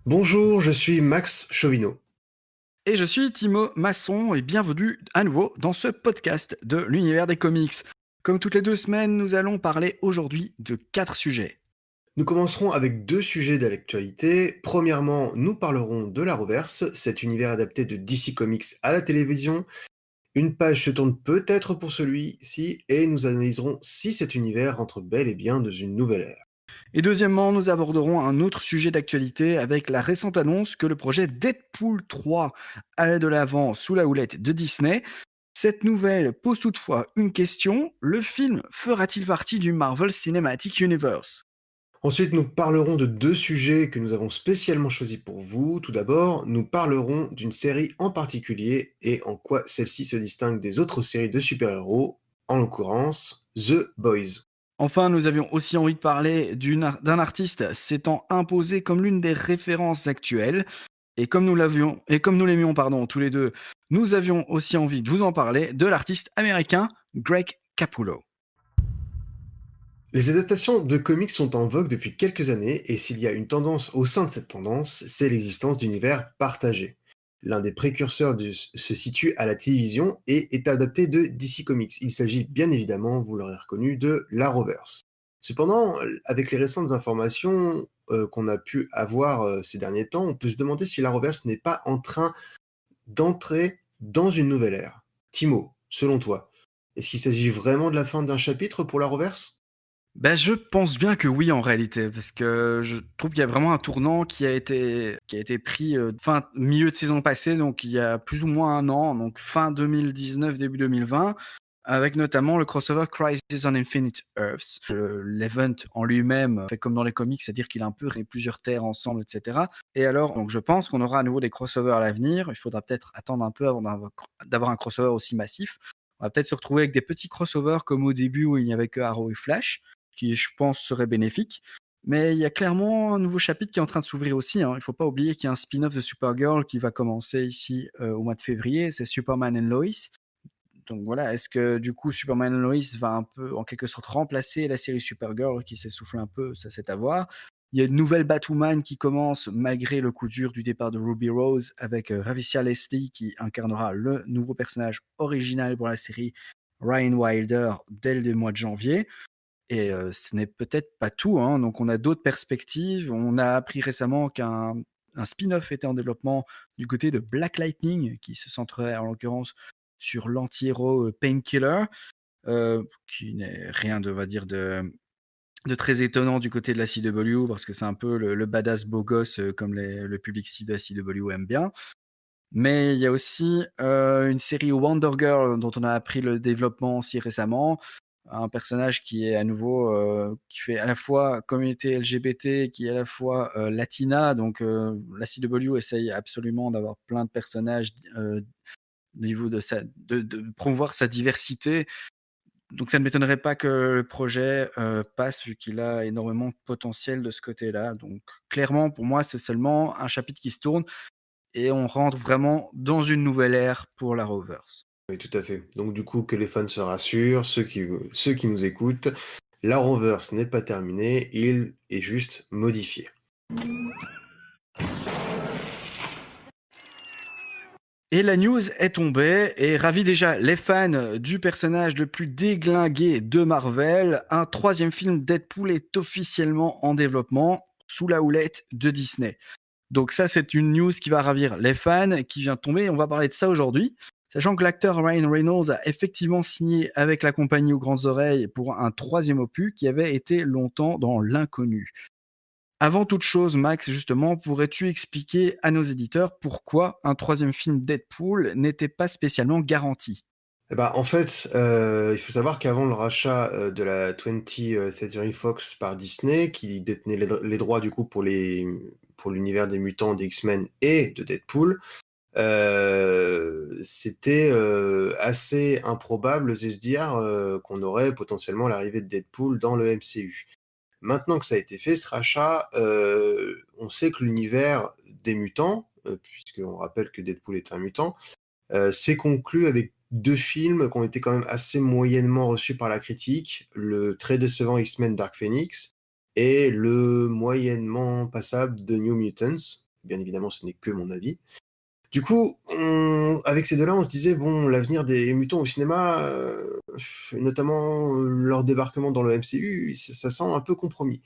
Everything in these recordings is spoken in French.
Bonjour, je suis Max Chauvineau. Et je suis Timo Masson et bienvenue à nouveau dans ce podcast de l'univers des comics. Comme toutes les 2 semaines, nous allons parler aujourd'hui de 4 sujets. Nous commencerons avec deux sujets d'actualité. Premièrement, nous parlerons de la Reverse, cet univers adapté de DC Comics à la télévision. Une page se tourne peut-être pour celui-ci et nous analyserons si cet univers entre bel et bien dans une nouvelle ère. Et deuxièmement, nous aborderons un autre sujet d'actualité avec la récente annonce que le projet Deadpool 3 allait de l'avant sous la houlette de Disney. Cette nouvelle pose toutefois une question, le film fera-t-il partie du Marvel Cinematic Universe? Ensuite, nous parlerons de deux sujets que nous avons spécialement choisis pour vous. Tout d'abord, nous parlerons d'une série en particulier et en quoi celle-ci se distingue des autres séries de super-héros, en l'occurrence The Boys. Enfin, nous avions aussi envie de parler d'un artiste s'étant imposé comme l'une des références actuelles. Et comme nous l'aimions tous les deux, nous avions aussi envie de vous en parler de l'artiste américain Greg Capullo. Les adaptations de comics sont en vogue depuis quelques années et s'il y a une tendance au sein de cette tendance, c'est l'existence d'univers partagés. L'un des précurseurs se situe à la télévision et est adapté de DC Comics. Il s'agit bien évidemment, vous l'aurez reconnu, de l'Arrowverse. Cependant, avec les récentes informations qu'on a pu avoir ces derniers temps, on peut se demander si l'Arrowverse n'est pas en train d'entrer dans une nouvelle ère. Timo, selon toi, est-ce qu'il s'agit vraiment de la fin d'un chapitre pour l'Arrowverse? Ben, je pense bien que oui, en réalité, parce que je trouve qu'il y a vraiment un tournant qui a été pris fin milieu de saison passée, donc il y a plus ou moins un an, donc fin 2019, début 2020, avec notamment le crossover Crisis on Infinite Earths. L'event en lui-même fait comme dans les comics, c'est-à-dire qu'il a un peu réuni plusieurs terres ensemble, etc. Et alors, donc je pense qu'on aura à nouveau des crossovers à l'avenir. Il faudra peut-être attendre un peu avant d'avoir un crossover aussi massif. On va peut-être se retrouver avec des petits crossovers comme au début où il n'y avait que Arrow et Flash, qui, je pense, serait bénéfique. Mais il y a clairement un nouveau chapitre qui est en train de s'ouvrir aussi, hein. Il ne faut pas oublier qu'il y a un spin-off de Supergirl qui va commencer ici au mois de février, c'est Superman and Lois. Donc voilà, est-ce que du coup Superman and Lois va un peu en quelque sorte remplacer la série Supergirl qui s'essouffle un peu, ça c'est à voir. Il y a une nouvelle Batwoman qui commence malgré le coup dur du départ de Ruby Rose avec Ravisia Leslie qui incarnera le nouveau personnage original pour la série, Ryan Wilder, dès le mois de janvier. Et ce n'est peut-être pas tout, hein, donc on a d'autres perspectives. On a appris récemment qu'un spin-off était en développement du côté de Black Lightning, qui se centrerait en l'occurrence sur l'anti-héros, Painkiller, qui n'est rien de, on va dire, de très étonnant du côté de la CW parce que c'est un peu le badass beau gosse, comme le public cible de la CW aime bien. Mais il y a aussi, une série Wonder Girl dont on a appris le développement aussi récemment. Un personnage qui est à nouveau, qui fait à la fois communauté LGBT, qui est à la fois, latina, donc la CW essaye absolument d'avoir plein de personnages au niveau de promouvoir sa diversité. Donc ça ne m'étonnerait pas que le projet, passe vu qu'il a énormément de potentiel de ce côté-là. Donc clairement pour moi, c'est seulement un chapitre qui se tourne et on rentre vraiment dans une nouvelle ère pour la Rovers. Oui, tout à fait. Donc du coup, que les fans se rassurent, ceux qui nous écoutent, la Rovers n'est pas terminée, il est juste modifié. Et la news est tombée et ravit déjà les fans du personnage le plus déglingué de Marvel. Un troisième film Deadpool est officiellement en développement sous la houlette de Disney. Donc ça, c'est une news qui va ravir les fans, qui vient de tomber. On va parler de ça aujourd'hui. Sachant que l'acteur Ryan Reynolds a effectivement signé avec la compagnie aux grandes oreilles pour un troisième opus qui avait été longtemps dans l'inconnu. Avant toute chose, Max, justement, pourrais-tu expliquer à nos éditeurs pourquoi un troisième film Deadpool n'était pas spécialement garanti? Eh ben, en fait, il faut savoir qu'avant le rachat, de la 20th Century Fox par Disney, qui détenait les droits du coup pour l'univers des mutants, des X-Men et de Deadpool, c'était, assez improbable de se dire, qu'on aurait potentiellement l'arrivée de Deadpool dans le MCU. Maintenant que ça a été fait, ce rachat, on sait que l'univers des mutants, puisqu'on rappelle que Deadpool est un mutant, s'est conclu avec 2 films qui ont été quand même assez moyennement reçus par la critique. Le très décevant X-Men Dark Phoenix et le moyennement passable The New Mutants. bien évidemment, ce n'est que mon avis. Du coup, avec ces deux-là, on se disait, bon, l'avenir des mutants au cinéma, notamment leur débarquement dans le MCU, ça sent un peu compromis.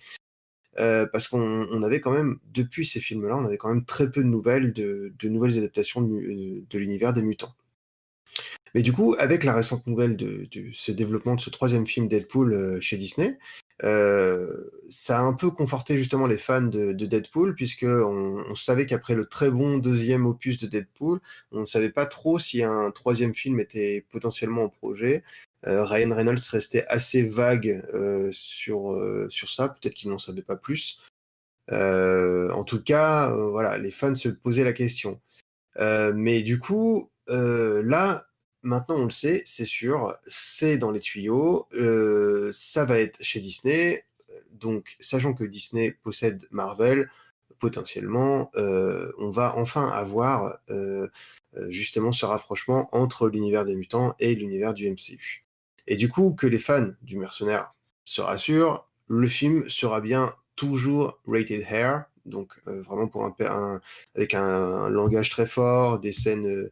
Parce qu'on avait quand même, depuis ces films-là, on avait quand même très peu de nouvelles, de nouvelles adaptations de l'univers des mutants. Mais du coup, avec la récente nouvelle de ce développement de ce troisième film Deadpool chez Disney, ça a un peu conforté justement les fans de Deadpool, puisque on savait qu'après le très bon deuxième opus de Deadpool, on ne savait pas trop si un troisième film était potentiellement en projet. Ryan Reynolds restait assez vague sur ça, peut-être qu'il n'en savait pas plus. En tout cas, voilà, les fans se posaient la question. Mais du coup, là, maintenant on le sait, c'est sûr, c'est dans les tuyaux, ça va être chez Disney, donc sachant que Disney possède Marvel, potentiellement, on va enfin avoir, justement ce rapprochement entre l'univers des mutants et l'univers du MCU. Et du coup, que les fans du Mercenaire se rassurent, le film sera bien toujours rated R, donc vraiment pour avec un langage très fort, des scènes,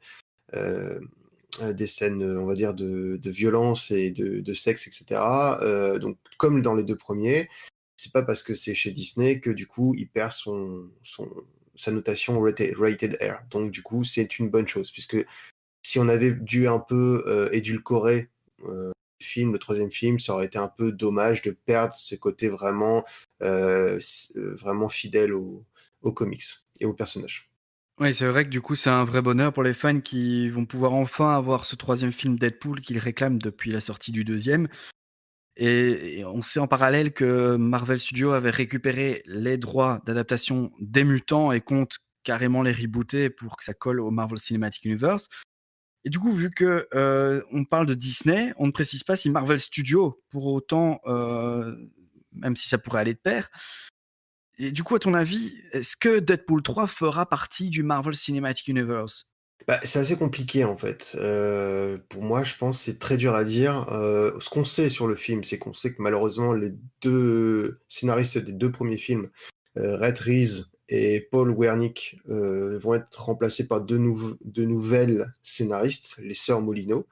on va dire, de violence et de sexe, etc. Donc, comme dans les deux premiers, c'est pas parce que c'est chez Disney que du coup, il perd sa notation rated R. Donc, du coup, c'est une bonne chose, puisque si on avait dû un peu édulcorer le film, le troisième film, ça aurait été un peu dommage de perdre ce côté vraiment fidèle aux comics et aux personnages. Oui, c'est vrai que du coup, c'est un vrai bonheur pour les fans qui vont pouvoir enfin avoir ce troisième film Deadpool qu'ils réclament depuis la sortie du deuxième. Et on sait en parallèle que Marvel Studios avait récupéré les droits d'adaptation des Mutants et compte carrément les rebooter pour que ça colle au Marvel Cinematic Universe. Et du coup, vu que, on parle de Disney, on ne précise pas si Marvel Studios, pour autant, même si ça pourrait aller de pair. Et du coup, à ton avis, est-ce que Deadpool 3 fera partie du Marvel Cinematic Universe? Bah, c'est assez compliqué en fait. Pour moi, je pense, c'est très dur à dire. Ce qu'on sait sur le film, c'est qu'on sait que malheureusement les 2 scénaristes des 2 premiers films, Rhett Reese et Paul Wernick, vont être remplacés par 2 nouvelles scénaristes, les sœurs Molineaux,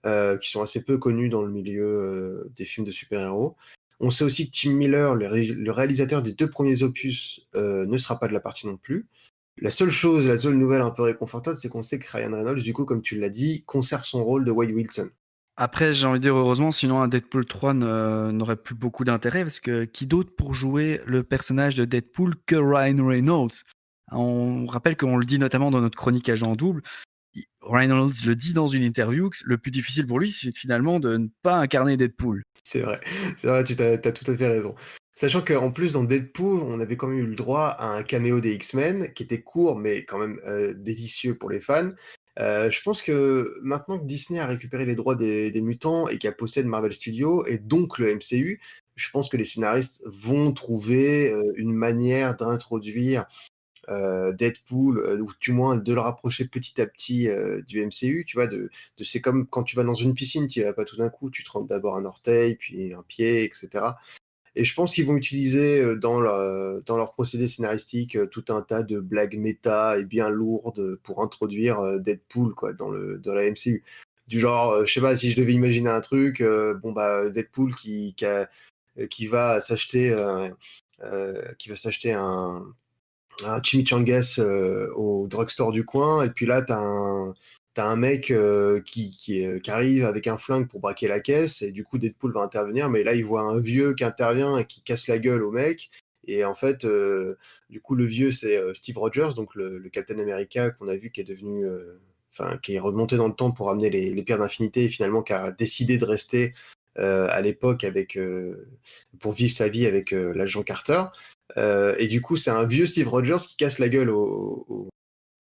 qui sont assez peu connues dans le milieu, des films de super-héros. On sait aussi que Tim Miller, le réalisateur des 2 premiers opus, ne sera pas de la partie non plus. La seule nouvelle un peu réconfortante, c'est qu'on sait que Ryan Reynolds, du coup, comme tu l'as dit, conserve son rôle de Wade Wilson. Après, j'ai envie de dire heureusement, sinon un Deadpool 3 n'aurait plus beaucoup d'intérêt parce que qui d'autre pour jouer le personnage de Deadpool que Ryan Reynolds? On rappelle qu'on le dit notamment dans notre chronique Agent Double, Ryan Reynolds le dit dans une interview que le plus difficile pour lui, c'est finalement de ne pas incarner Deadpool. C'est vrai, c'est vrai, tu as tout à fait raison. Sachant qu'en plus, dans Deadpool, on avait quand même eu le droit à un caméo des X-Men, qui était court, mais quand même délicieux pour les fans. Je pense que maintenant que Disney a récupéré les droits des mutants et qu'elle possède Marvel Studios, et donc le MCU, je pense que les scénaristes vont trouver une manière d'introduire Deadpool, ou du moins de le rapprocher petit à petit du MCU, tu vois, c'est comme quand tu vas dans une piscine, tu y vas pas tout d'un coup, tu trempes d'abord un orteil, puis un pied, etc. Et je pense qu'ils vont utiliser dans leur procédé scénaristique tout un tas de blagues méta et bien lourdes pour introduire Deadpool quoi, dans la MCU. Du genre, je sais pas, si je devais imaginer un truc, bon bah Deadpool qui va s'acheter un chimichangas au drugstore du coin, et puis là, t'as un mec qui arrive avec un flingue pour braquer la caisse, et du coup, Deadpool va intervenir, mais là, il voit un vieux qui intervient et qui casse la gueule au mec, et en fait, du coup, le vieux, c'est Steve Rogers, donc le Captain America qu'on a vu qui est devenu... Enfin, qui est remonté dans le temps pour amener les pierres d'infinité, et finalement qui a décidé de rester à l'époque pour vivre sa vie avec l'agent Carter. Et du coup, c'est un vieux Steve Rogers qui casse la gueule au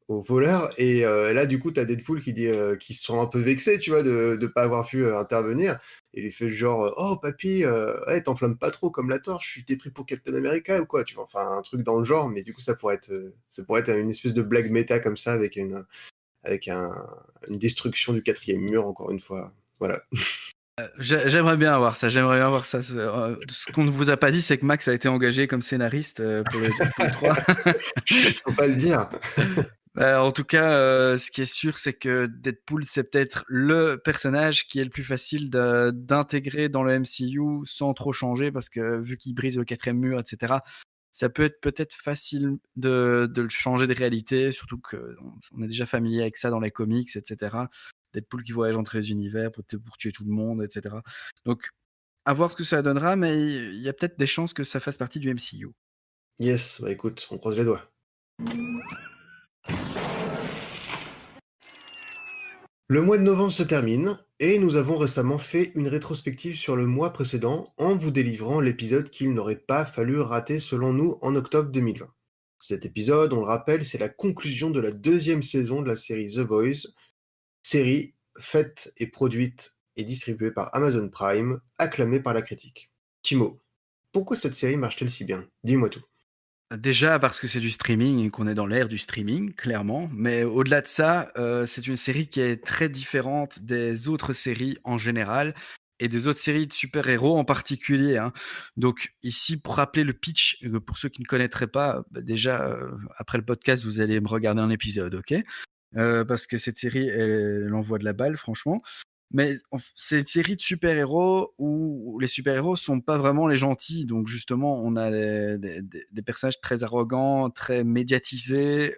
voleur. Et là, du coup, t'as Deadpool qui se sent un peu vexé, tu vois, de ne pas avoir pu intervenir. Et il lui fait genre, oh papy, ouais, t'enflamme pas trop comme la torche, tu t'es pris pour Captain America ou quoi, tu vois, enfin un truc dans le genre. Mais du coup, ça pourrait être une espèce de blague méta comme ça avec une destruction du quatrième mur, encore une fois. Voilà. J'aimerais bien avoir ça, j'aimerais bien voir ça. Ce qu'on ne vous a pas dit, c'est que Max a été engagé comme scénariste, pour le Deadpool 3. Chut, faut pas le dire. Bah, en tout cas, ce qui est sûr, c'est que Deadpool, c'est peut-être le personnage qui est le plus facile d'intégrer dans le MCU sans trop changer parce que vu qu'il brise le 4e mur et cetera, ça peut être peut-être facile de le changer de réalité, surtout qu'on est déjà familier avec ça dans les comics et cetera. Deadpool qui voyage entre les univers pour tuer tout le monde et cetera. Donc à voir ce que ça donnera, mais il y a peut-être des chances que ça fasse partie du MCU. Yes, bah écoute, on croise les doigts. Le mois de novembre se termine et nous avons récemment fait une rétrospective sur le mois précédent en vous délivrant l'épisode qu'il n'aurait pas fallu rater selon nous en octobre 2020. Cet épisode, on le rappelle, c'est la conclusion de la 2e saison de la série The Boys, série faite et produite et distribuée par Amazon Prime, acclamée par la critique. Timo, pourquoi cette série marche-t-elle si bien? Dis-moi tout. Déjà parce que c'est du streaming et qu'on est dans l'ère du streaming, clairement. Mais au-delà de ça, c'est une série qui est très différente des autres séries en général et des autres séries de super-héros en particulier, hein. Donc ici, pour rappeler le pitch, pour ceux qui ne connaîtraient pas, bah, déjà, après le podcast, vous allez me regarder un épisode, OK? Parce que cette série, elle envoie de la balle, franchement. Mais c'est une série de super-héros où les super-héros sont pas vraiment les gentils. Donc justement, on a des personnages très arrogants, très médiatisés,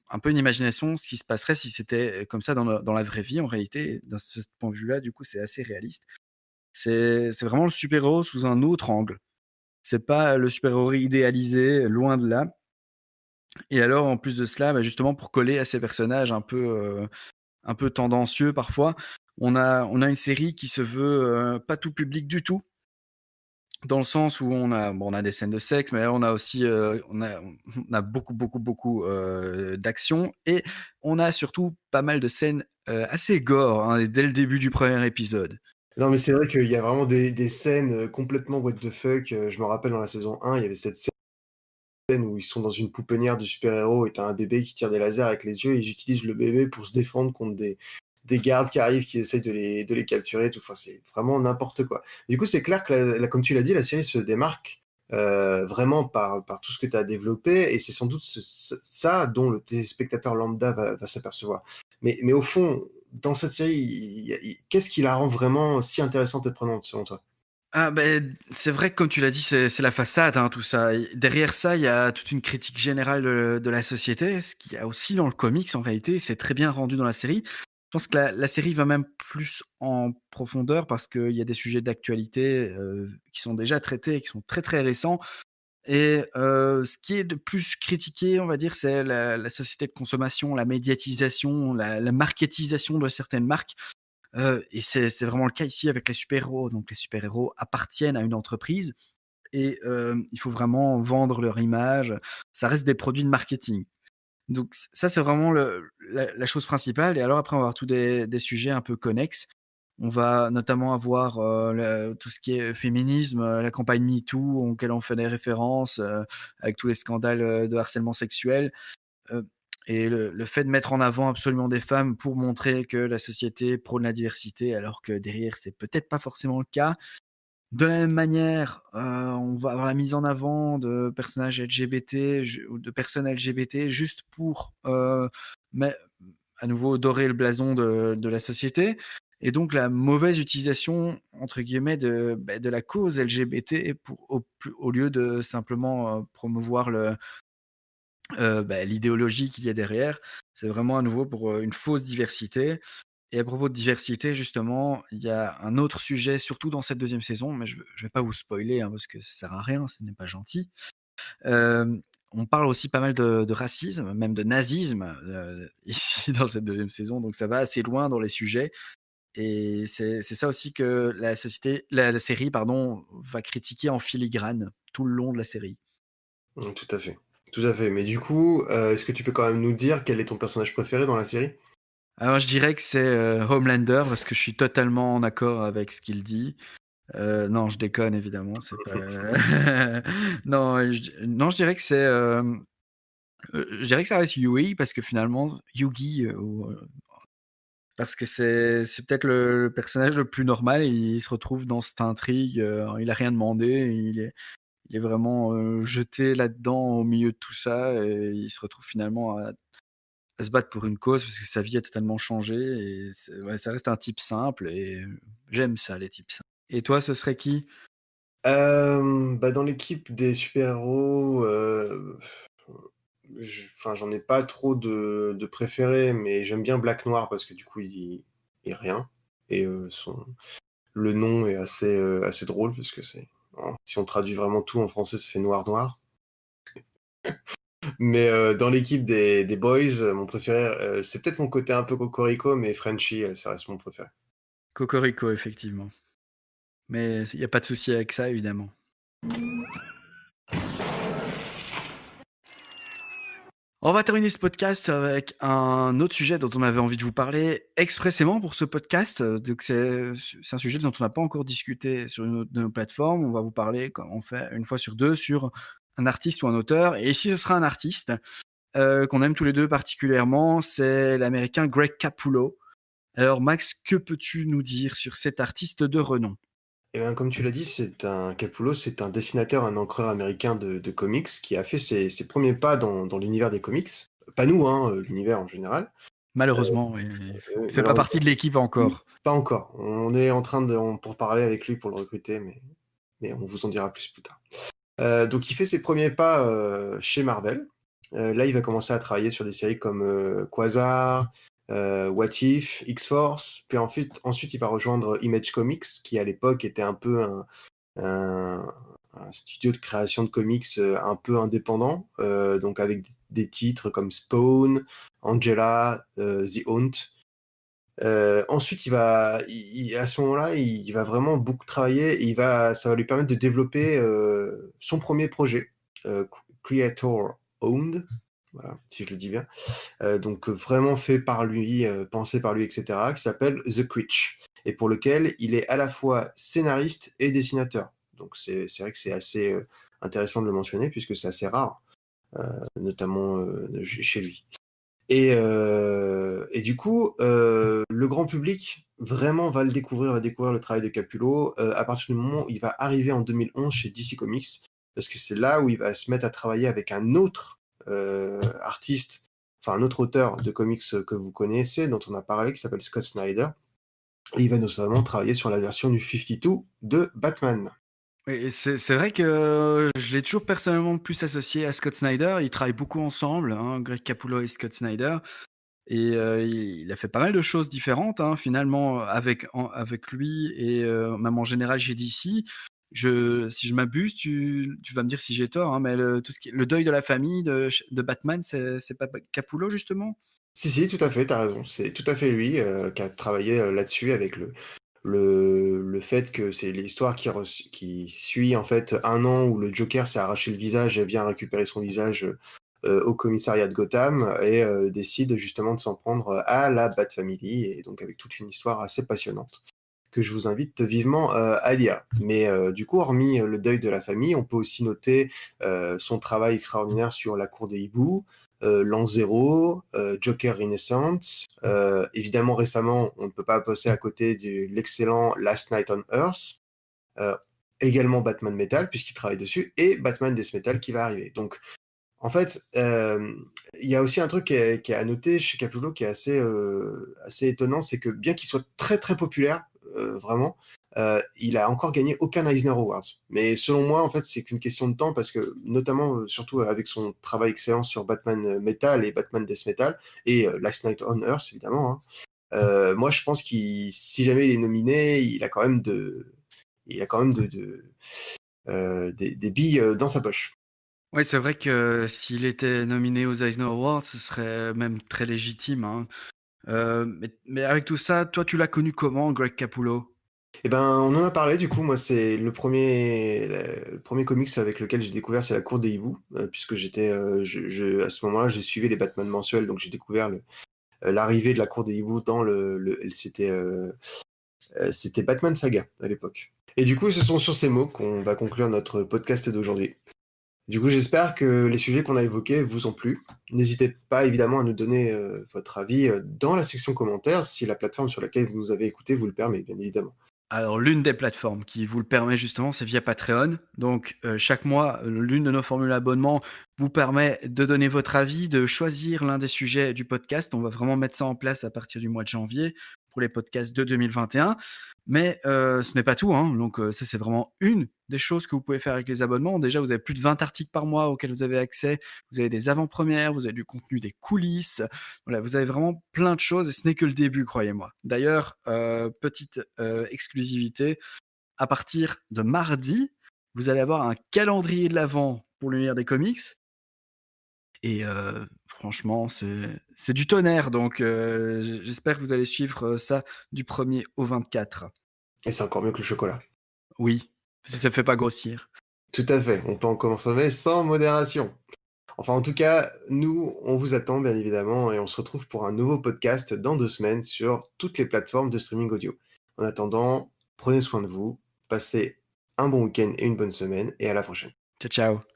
un peu une imagination, ce qui se passerait si c'était comme ça dans la vraie vie en réalité. Dans ce point de vue-là, du coup, c'est assez réaliste. C'est vraiment le super-héros sous un autre angle. C'est pas le super-héros idéalisé, loin de là. Et alors en plus de cela, bah, justement pour coller à ces personnages un peu tendancieux parfois. On a une série qui se veut, pas tout public du tout, dans le sens où on a des scènes de sexe, mais là on a aussi, on a beaucoup, beaucoup, beaucoup, d'action et on a surtout pas mal de scènes, assez gore, hein, dès le début du premier épisode. Non, mais c'est vrai qu'il y a vraiment des scènes complètement what the fuck. Je me rappelle dans la saison 1, il y avait cette scène où ils sont dans une pouponnière de super-héros et t'as un bébé qui tire des lasers avec les yeux et ils utilisent le bébé pour se défendre contre des gardes qui arrivent, qui essayent de les capturer, tout. Enfin, c'est vraiment n'importe quoi. Du coup, c'est clair que, comme tu l'as dit, la série se démarque vraiment par tout ce que tu as développé et c'est sans doute ça dont le téléspectateur lambda va s'apercevoir. Mais au fond, dans cette série, qu'est-ce qui la rend vraiment si intéressante et prenante selon toi? Ah ben c'est vrai que comme tu l'as dit, c'est la façade, hein, tout ça. Et derrière ça, il y a toute une critique générale de la société, ce qu'il y a aussi dans le comics en réalité, c'est très bien rendu dans la série. Je pense que la série va même plus en profondeur parce qu'il y a des sujets d'actualité, qui sont déjà traités et qui sont très, très récents et ce qui est de plus critiqué, on va dire, c'est la société de consommation, la médiatisation, la marketisation de certaines marques. Et c'est vraiment le cas ici avec les super-héros. Donc les super-héros appartiennent à une entreprise et il faut vraiment vendre leur image. Ça reste des produits de marketing. Donc ça, c'est vraiment la chose principale et alors après on va avoir tous des sujets un peu connexes. On va notamment avoir, tout ce qui est féminisme, la campagne MeToo auquel on fait des références, avec tous les scandales, de harcèlement sexuel. Heu et le fait de mettre en avant absolument des femmes pour montrer que la société prône la diversité, alors que derrière, c'est peut-être pas forcément le cas. De la même manière, on va avoir la mise en avant de personnages LGBT, ou de personnes LGBT juste pour, mais à nouveau dorer le blason de la société et donc la mauvaise utilisation entre guillemets de la cause LGBT pour au lieu de simplement, promouvoir l'idéologie qu'il y a derrière, c'est vraiment à nouveau pour, une fausse diversité et à propos de diversité justement, il y a un autre sujet surtout dans cette 2e saison, mais je vais pas vous spoiler, hein, parce que ça sert à rien, ce n'est pas gentil. On parle aussi pas mal de racisme, même de nazisme, ici dans cette 2e saison, donc ça va assez loin dans les sujets et c'est ça aussi que la série pardon, va critiquer en filigrane tout le long de la série. Tout à fait. Tout à fait. Mais du coup, est-ce que tu peux quand même nous dire quel est ton personnage préféré dans la série? Alors je dirais que c'est, Homelander parce que je suis totalement en accord avec ce qu'il dit. Non, je déconne évidemment, c'est pas non, je dirais que c'est, je dirais que ça reste Yui parce que finalement Yugi, ou, Parce que c'est peut-être le personnage le plus normal et il se retrouve dans cette intrigue, il a rien demandé, il est vraiment, jeté là-dedans au milieu de tout ça et il se retrouve finalement à se battre pour une cause parce que sa vie a totalement changé et ouais, ça reste un type simple et j'aime ça les types simples. Et toi, ce serait qui? Bah, dans l'équipe des super-héros, j'en ai pas trop de préférés, mais j'aime bien Black Noir parce que du coup, il est rien et le nom est assez drôle parce que si on traduit vraiment tout en français, ça fait noir noir. Mais dans l'équipe des boys, mon préféré, c'est peut-être mon côté un peu cocorico, mais Frenchie, ça reste mon préféré. Cocorico, effectivement. Mais il y a pas de souci avec ça, évidemment. On va terminer ce podcast avec un autre sujet dont on avait envie de vous parler expressément pour ce podcast. Donc c'est un sujet dont on n'a pas encore discuté sur une autre de nos plateformes. On va vous parler, comme on fait une fois sur deux, sur un artiste ou un auteur. Et ici, ce sera un artiste qu'on aime tous les deux particulièrement. C'est l'américain Greg Capullo. Alors Max, que peux-tu nous dire sur cet artiste de renom? Et ben, comme tu l'as dit, Capullo, c'est un dessinateur, un encreur américain de comics qui a fait ses premiers pas dans l'univers des comics. Pas nous, hein, l'univers en général. Malheureusement, oui, il fait pas Malheureusement, partie de l'équipe encore. pas encore. On est en train pour parler avec lui pour le recruter, mais on vous en dira plus tard. Donc il fait ses premiers pas chez Marvel. Là, il va commencer à travailler sur des séries comme Quasar, What If, X-Force. Puis ensuite, il va rejoindre Image Comics, qui à l'époque était un peu un, un studio de création de comics un peu indépendant, donc avec des titres comme Spawn, Angela, The Hunt. Ensuite, à ce moment-là, il va vraiment beaucoup travailler et ça va lui permettre de développer son premier projet, Creator Owned, voilà, si je le dis bien. Donc vraiment fait par lui, pensé par lui, etc., qui s'appelle The Quitch, et pour lequel il est à la fois scénariste et dessinateur. Donc c'est vrai que c'est assez intéressant de le mentionner puisque c'est assez rare, notamment chez lui. Et du coup, le grand public vraiment va découvrir le travail de Capullo à partir du moment où il va arriver en 2011 chez DC Comics, parce que c'est là où il va se mettre à travailler avec un autre artiste, enfin un autre auteur de comics que vous connaissez, dont on a parlé, qui s'appelle Scott Snyder. Et il va notamment travailler sur la version du 52 de Batman. Oui, et c'est vrai que je l'ai toujours personnellement plus associé à Scott Snyder. Ils travaillent beaucoup ensemble, hein, Greg Capullo et Scott Snyder. Et il a fait pas mal de choses différentes, hein, finalement, avec lui et même en général chez DC. Si je m'abuse, tu vas me dire si j'ai tort, hein, mais tout ce qui est le deuil de la famille de Batman, c'est pas Capullo justement? Si, tout à fait, t'as raison. C'est tout à fait lui qui a travaillé là-dessus avec le fait que c'est l'histoire qui suit en fait un an où le Joker s'est arraché le visage et vient récupérer son visage au commissariat de Gotham et décide justement de s'en prendre à la Bat Family, et donc avec toute une histoire assez passionnante que je vous invite vivement à lire. Mais du coup, hormis le deuil de la famille, on peut aussi noter son travail extraordinaire sur La Cour des Hiboux, L'An Zéro, Joker Renaissance. Évidemment, récemment, on ne peut pas passer à côté de l'excellent Last Night on Earth. Euh, Également Batman Metal, puisqu'il travaille dessus, et Batman Death Metal qui va arriver. Donc, en fait, il y a aussi un truc qui est à noter chez Capullo qui est assez étonnant, c'est que bien qu'il soit très très populaire, vraiment, il a encore gagné aucun Eisner Awards. Mais selon moi, en fait, c'est qu'une question de temps parce que, notamment, surtout avec son travail excellent sur Batman Metal et Batman Death Metal et Last Night on Earth, évidemment, hein, moi, je pense si jamais il est nominé, il a quand même des billes dans sa poche. Oui, c'est vrai que s'il était nominé aux Eisner Awards, ce serait même très légitime, hein. Mais avec tout ça, toi, tu l'as connu comment, Greg Capullo? Eh ben, on en a parlé, du coup, moi, c'est le premier comics avec lequel j'ai découvert, c'est La Cour des Hiboux, puisque à ce moment-là, j'ai suivi les Batman mensuels, donc j'ai découvert l'arrivée de La Cour des Hiboux dans c'était Batman Saga à l'époque. Et du coup, ce sont sur ces mots qu'on va conclure notre podcast d'aujourd'hui. Du coup, j'espère que les sujets qu'on a évoqués vous ont plu. N'hésitez pas évidemment à nous donner, votre avis, dans la section commentaires si la plateforme sur laquelle vous nous avez écoutés vous le permet, bien évidemment. Alors, l'une des plateformes qui vous le permet justement, c'est via Patreon. Donc, chaque mois, l'une de nos formules d'abonnement vous permet de donner votre avis, de choisir l'un des sujets du podcast. On va vraiment mettre ça en place à partir du mois de janvier pour les podcasts de 2021. Mais, ce n'est pas tout, hein. Donc, ça, c'est vraiment une des choses que vous pouvez faire avec les abonnements. Déjà, vous avez plus de 20 articles par mois auxquels vous avez accès. Vous avez des avant-premières, vous avez du contenu des coulisses. Voilà, vous avez vraiment plein de choses et ce n'est que le début, croyez-moi. D'ailleurs, petite, exclusivité, à partir de mardi, vous allez avoir un calendrier de l'avent pour l'univers des comics et franchement, c'est du tonnerre donc j'espère que vous allez suivre, ça du 1er au 24. Et c'est encore mieux que le chocolat. Oui, si ça fait pas grossir. Tout à fait, on peut en consommer sans modération. Enfin, en tout cas, nous, on vous attend bien évidemment et on se retrouve pour un nouveau podcast dans 2 semaines sur toutes les plateformes de streaming audio. En attendant, prenez soin de vous, passez un bon week-end et une bonne semaine et à la prochaine. Ciao, ciao.